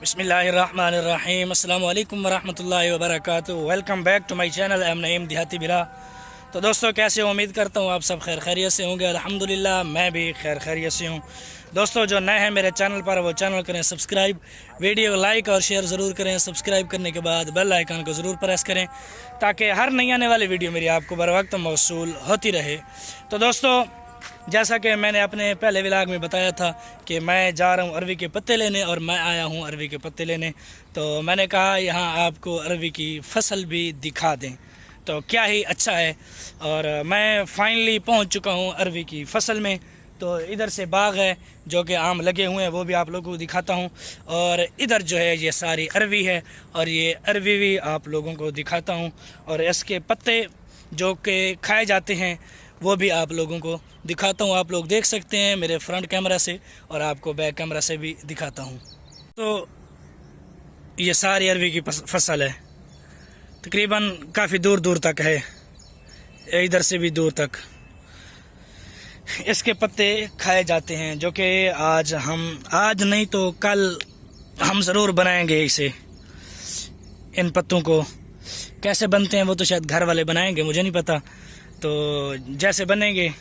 बिस्मिल्लाहिर्रहमानिर्रहीम अस्सलाम वालेकुम वरहमतुल्लाहि वबरकातुहू। Welcome back to my channel. I am Naeem Dehati Bila. तो दोस्तों कैसे हो? उम्मीद करता हूँ आप सब खैर खैरियत से होंगे। अल्हम्दुलिल्लाह मैं भी खैर खैरियत से हूँ। दोस्तों जो नए हैं मेरे चैनल पर वो चैनल करें सब्सक्राइब, वीडियो को लाइक और शेयर ज़रूर करें। सब्सक्राइब करने के बाद बेल आइकन को ज़रूर प्रेस करें ताकि हर नई आने वाली वीडियो मेरी आपको बर वक्त मौसूल होती रहे। तो दोस्तों जैसा कि मैंने अपने पहले व्लॉग में बताया था कि मैं जा रहा हूँ अरवी के पत्ते लेने, और मैं आया हूँ अरवी के पत्ते लेने। तो मैंने कहा यहाँ आपको अरवी की फसल भी दिखा दें तो क्या ही अच्छा है। और मैं फाइनली पहुँच चुका हूँ अरवी की फसल में। तो इधर से बाग है जो कि आम लगे हुए हैं, वो भी आप लोगों को दिखाता हूँ। और इधर जो है ये सारी अरवी है और ये अरवी भी आप लोगों को दिखाता हूँ। और इसके पत्ते जो कि खाए जाते हैं वो भी आप लोगों को दिखाता हूँ। आप लोग देख सकते हैं मेरे फ्रंट कैमरा से और आपको बैक कैमरा से भी दिखाता हूँ। तो ये सारी अरवी की फसल है, तकरीबन काफ़ी दूर दूर तक है, इधर से भी दूर तक इसके पत्ते खाए जाते हैं, जो कि आज नहीं तो कल हम ज़रूर बनाएंगे इसे। इन पत्तों को कैसे बनते हैं वो तो शायद घर वाले बनाएंगे, मुझे नहीं पता। तो जैसे बनेंगे,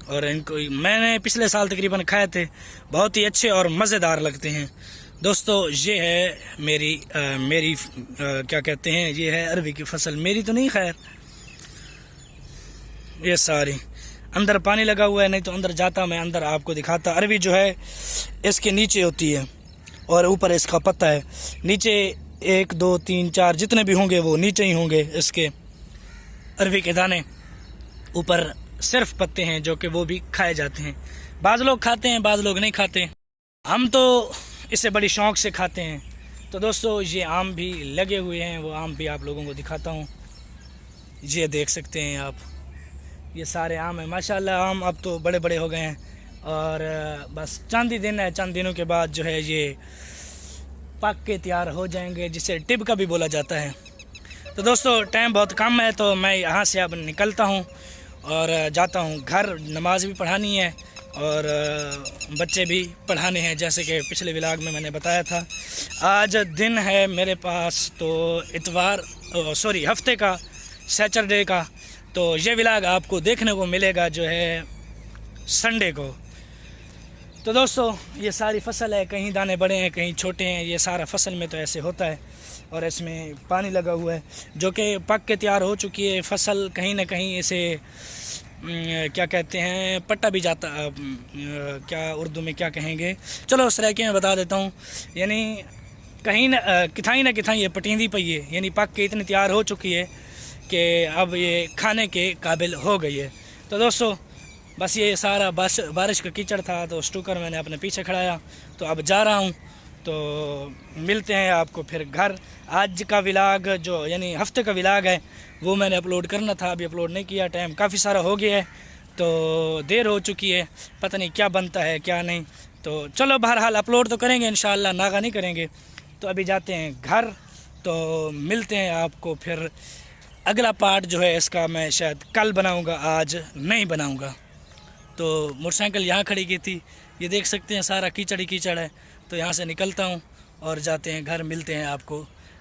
और इनको मैंने पिछले साल तकरीबन खाए थे, बहुत ही अच्छे और मज़ेदार लगते हैं। दोस्तों ये है मेरी क्या कहते हैं, ये है अरवी की फसल। मेरी तो नहीं, खैर ये सारी अंदर पानी लगा हुआ है, नहीं तो अंदर जाता मैं अंदर आपको दिखाता। अरवी जो है इसके नीचे होती है और ऊपर इसका पत्ता है। नीचे 1 2 3 4 जितने भी होंगे वो नीचे ही होंगे इसके अरवी के दाने। ऊपर सिर्फ पत्ते हैं जो कि वो भी खाए जाते हैं। बाज़ लोग खाते हैं, बाज़ लोग नहीं खाते। हम तो इसे बड़ी शौक़ से खाते हैं। तो दोस्तों ये आम भी लगे हुए हैं, वो आम भी आप लोगों को दिखाता हूँ। ये देख सकते हैं आप, ये सारे आम हैं माशाल्लाह। आम अब तो बड़े बड़े हो गए हैं और बस चंद ही दिन है, चंद दिनों के बाद जो है ये पक के तैयार हो जाएंगे, जिसे टिब का भी बोला जाता है। तो दोस्तों टाइम बहुत कम है तो मैं यहाँ से अब निकलता हूँ और जाता हूँ घर। नमाज भी पढ़ानी है और बच्चे भी पढ़ाने हैं, जैसे कि पिछले व्लॉग में मैंने बताया था। आज दिन है मेरे पास तो हफ्ते का, सैटरडे का। तो ये व्लॉग आपको देखने को मिलेगा जो है संडे को। तो दोस्तों ये सारी फसल है, कहीं दाने बड़े हैं कहीं छोटे हैं। ये सारा फसल में तो ऐसे होता है। और इसमें पानी लगा हुआ है जो कि पक के तैयार हो चुकी है फसल। कहीं ना कहीं इसे क्या कहते हैं, पट्टा भी जाता, क्या उर्दू में क्या कहेंगे, चलो उस तरह के मैं बता देता हूँ। यानी कहीं ना किथाई ये पटींदी पई है, यानी पक के इतनी तैयार हो चुकी है कि अब ये खाने के काबिल हो गई है। तो दोस्तों बस ये सारा बारिश का कीचड़ था तो स्टूकर मैंने अपने पीछे खड़ाया, तो अब जा रहा हूँ। तो मिलते हैं आपको फिर घर। आज का व्लॉग जो यानी हफ्ते का व्लॉग है वो मैंने अपलोड करना था, अभी अपलोड नहीं किया। टाइम काफ़ी सारा हो गया है तो देर हो चुकी है, पता नहीं क्या बनता है क्या नहीं। तो चलो बहरहाल अपलोड तो करेंगे इंशाल्लाह, नागा नहीं करेंगे। तो अभी जाते हैं घर, तो मिलते हैं आपको फिर। अगला पार्ट जो है इसका मैं शायद कल बनाऊँगा, आज नहीं बनाऊँगा। तो मोटरसाइकिल यहाँ खड़ी की थी, ये देख सकते हैं सारा कीचड़ ही कीचड़ है। तो यहाँ से निकलता हूँ और जाते हैं घर, मिलते हैं आपको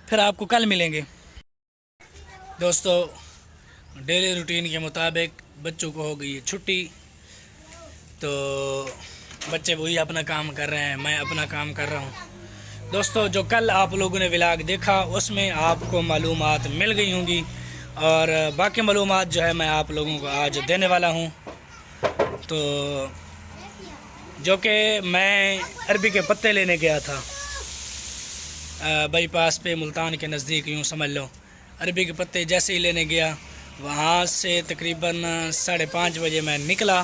फिर, आपको कल मिलेंगे। दोस्तों डेली रूटीन के मुताबिक बच्चों को हो गई है छुट्टी, तो बच्चे वही अपना काम कर रहे हैं, मैं अपना काम कर रहा हूँ। दोस्तों जो कल आप लोगों ने व्लॉग देखा उसमें आपको मालूमात मिल गई होंगी, और बाकी मालूमात जो है मैं आप लोगों को आज देने वाला हूँ। तो जो कि मैं अरबी के पत्ते लेने गया था बाईपास पे, मुल्तान के नज़दीक, यूँ समझ लो। अरबी के पत्ते जैसे ही लेने गया, वहाँ से तकरीबन 5:30 बजे मैं निकला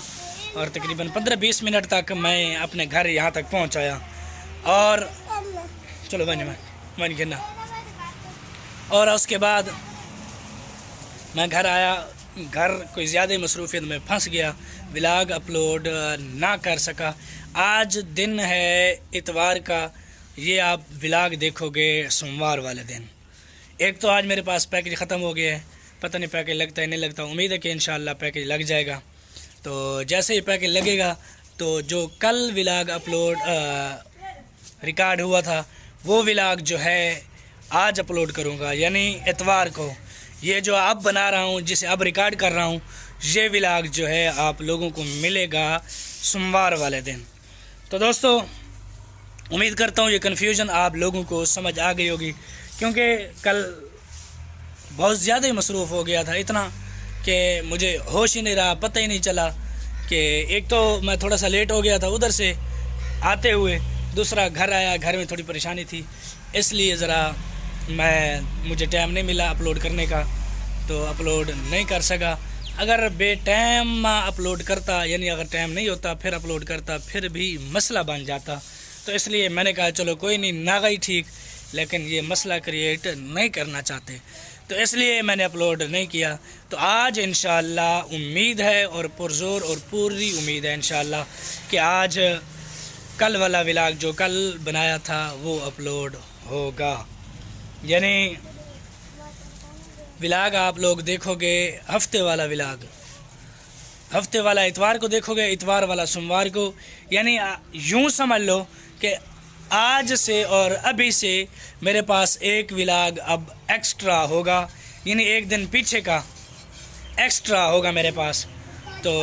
और तकरीबन 15-20 मिनट तक मैं अपने घर यहाँ तक पहुँच आया। और चलो बन गिरना। और उसके बाद मैं घर आया, घर कोई ज़्यादा मसरूफियत में फंस गया, व्लॉग अपलोड ना कर सका। आज दिन है इतवार का, ये आप व्लॉग देखोगे सोमवार वाले दिन। एक तो आज मेरे पास पैकेज ख़त्म हो गया है, पता नहीं पैकेज लगता है नहीं लगता, उम्मीद है कि इंशाल्लाह पैकेज लग जाएगा। तो जैसे ही पैकेज लगेगा तो जो कल व्लॉग अपलोड रिकॉर्ड हुआ था वो व्लॉग जो है आज अपलोड करूँगा, यानी इतवार को। ये जो अब बना रहा हूँ, जिसे अब रिकॉर्ड कर रहा हूँ, ये व्लॉग जो है आप लोगों को मिलेगा सोमवार वाले दिन। तो दोस्तों उम्मीद करता हूँ ये कन्फ्यूजन आप लोगों को समझ आ गई होगी, क्योंकि कल बहुत ज़्यादा ही मसरूफ़ हो गया था, इतना कि मुझे होश ही नहीं रहा, पता ही नहीं चला कि एक तो मैं थोड़ा सा लेट हो गया था उधर से आते हुए, दूसरा घर आया, घर में थोड़ी परेशानी थी, इसलिए ज़रा मुझे टाइम नहीं मिला अपलोड करने का, तो अपलोड नहीं कर सका। अगर बेटाइम अपलोड करता, यानी अगर टाइम नहीं होता फिर अपलोड करता, फिर भी मसला बन जाता। तो इसलिए मैंने कहा चलो कोई नहीं, ना गई ठीक, लेकिन ये मसला क्रिएट नहीं करना चाहते, तो इसलिए मैंने अपलोड नहीं किया। तो आज इंशाअल्लाह उम्मीद है, और पुरजोर और पूरी उम्मीद है इंशाअल्लाह कि आज कल वाला व्लॉग जो कल बनाया था वो अपलोड होगा। यानी व्लॉग आप लोग देखोगे हफ्ते वाला व्लॉग, हफ्ते वाला इतवार को देखोगे, इतवार वाला सोमवार को। यानी यूँ समझ लो कि आज से और अभी से मेरे पास एक व्लॉग अब एक्स्ट्रा होगा, यानी एक दिन पीछे का एक्स्ट्रा होगा मेरे पास। तो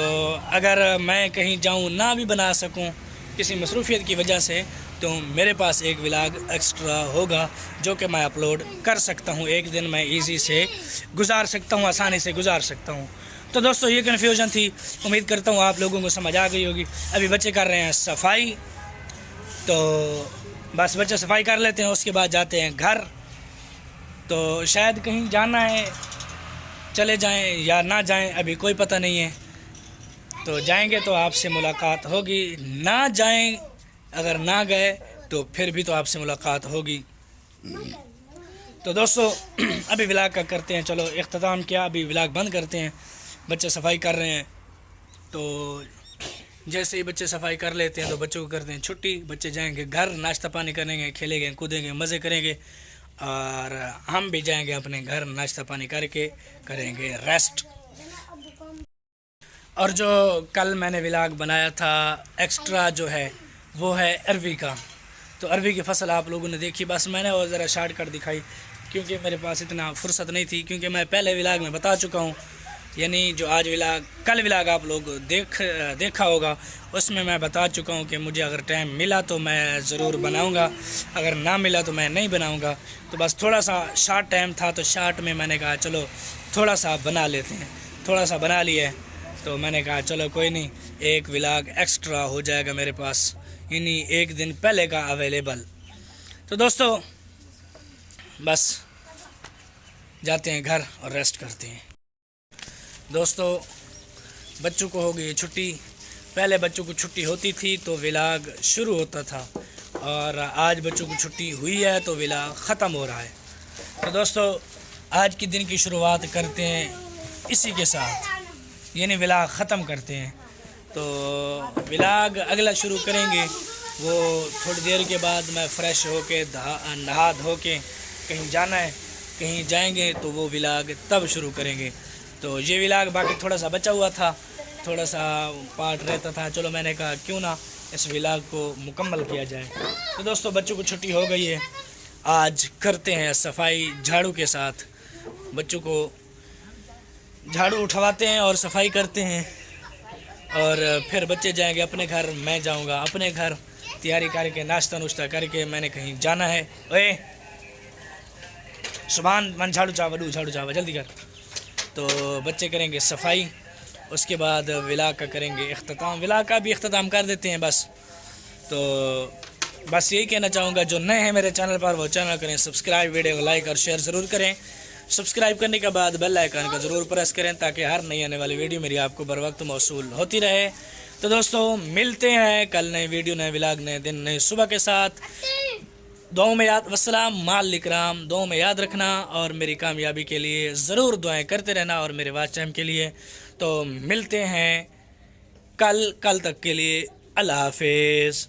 अगर मैं कहीं जाऊं ना भी बना सकूं किसी मसरूफियत की वजह से, तो मेरे पास एक व्लॉग एक्स्ट्रा होगा जो कि मैं अपलोड कर सकता हूं। एक दिन मैं इजी से गुजार सकता हूं, आसानी से गुजार सकता हूं। तो दोस्तों ये कन्फ्यूजन थी, उम्मीद करता हूं आप लोगों को समझ आ गई होगी। अभी बच्चे कर रहे हैं सफाई, तो बस बच्चे सफाई कर लेते हैं, उसके बाद जाते हैं घर। तो शायद कहीं जाना है, चले जाएं या ना जाएं, अभी कोई पता नहीं है। तो जाएंगे तो आपसे मुलाकात होगी, ना जाएं अगर ना गए तो फिर भी तो आपसे मुलाकात होगी। तो दोस्तों अभी व्लॉग का करते हैं, चलो इख्तिताम किया, अभी व्लॉग बंद करते हैं। बच्चे सफाई कर रहे हैं, तो जैसे ही बच्चे सफाई कर लेते हैं तो बच्चों को करते हैं छुट्टी। बच्चे जाएंगे घर, नाश्ता पानी करेंगे, खेलेंगे, कूदेंगे, मज़े करेंगे, और हम भी जाएंगे अपने घर, नाश्ता पानी करके करेंगे रेस्ट। और जो कल मैंने व्लॉग बनाया था एक्स्ट्रा जो है वो है अरवी का। तो अरवी की फ़सल आप लोगों ने देखी, बस मैंने और ज़रा शॉर्टकट दिखाई क्योंकि मेरे पास इतना फुर्सत नहीं थी, क्योंकि मैं पहले व्लॉग में बता चुका हूँ, यानी जो आज व्लॉग कल व्लॉग आप लोग देखा होगा, उसमें मैं बता चुका हूँ कि मुझे अगर टाइम मिला तो मैं ज़रूर बनाऊँगा, अगर ना मिला तो मैं नहीं बनाऊँगा। तो बस थोड़ा सा शॉर्ट टाइम था, तो शॉर्ट में मैंने कहा चलो थोड़ा सा बना लेते हैं, थोड़ा सा बना लिए, तो मैंने कहा चलो कोई नहीं, एक व्लॉग एक्स्ट्रा हो जाएगा मेरे पास, यानी एक दिन पहले का अवेलेबल। तो दोस्तों बस जाते हैं घर और रेस्ट करते हैं। दोस्तों बच्चों को हो गई छुट्टी, पहले बच्चों को छुट्टी होती थी तो व्लॉग शुरू होता था, और आज बच्चों को छुट्टी हुई है तो व्लॉग ख़त्म हो रहा है। तो दोस्तों आज के दिन की शुरुआत करते हैं इसी के साथ, यानी व्लॉग ख़त्म करते हैं। तो व्लॉग अगला शुरू करेंगे वो थोड़ी देर के बाद। मैं फ़्रेश होके नहा धो के कहीं जाना है, कहीं जाएंगे तो वो व्लॉग तब शुरू करेंगे। तो ये व्लॉग बाकी थोड़ा सा बचा हुआ था, थोड़ा सा पार्ट रहता था, चलो मैंने कहा क्यों ना इस व्लॉग को मुकम्मल किया जाए। तो दोस्तों बच्चों को छुट्टी हो गई है, आज करते हैं सफाई झाड़ू के साथ, बच्चों को झाड़ू उठवाते हैं और सफाई करते हैं, और फिर बच्चे जाएंगे अपने घर, मैं जाऊंगा अपने घर, तैयारी करके नाश्ता नुश्ता करके मैंने कहीं जाना है। ओए सुभान मन झाड़ू चावा जल्दी कर। तो बच्चे करेंगे सफाई, उसके बाद व्लॉग का करेंगे इख्तिताम, व्लॉग का भी इख्तिताम कर देते हैं बस। तो बस यही कहना चाहूँगा, जो नए हैं मेरे चैनल पर वो चैनल करें सब्सक्राइब, वीडियो को लाइक और शेयर ज़रूर करें। सब्सक्राइब करने के बाद बेल आइकन का ज़रूर प्रेस करें ताकि हर नई आने वाली वीडियो मेरी आपको बर वक्त मौसूल होती रहे। तो दोस्तों मिलते हैं कल नए वीडियो, नए व्लॉग, नए दिन, नए सुबह के साथ। दुआओं में याद, वस्सलाम माल इकराम, दुआओं में याद रखना और मेरी कामयाबी के लिए ज़रूर दुआएं करते रहना, और मेरे वाच टाइम के लिए। तो मिलते हैं कल तक के लिए अल्लाह हाफिज़।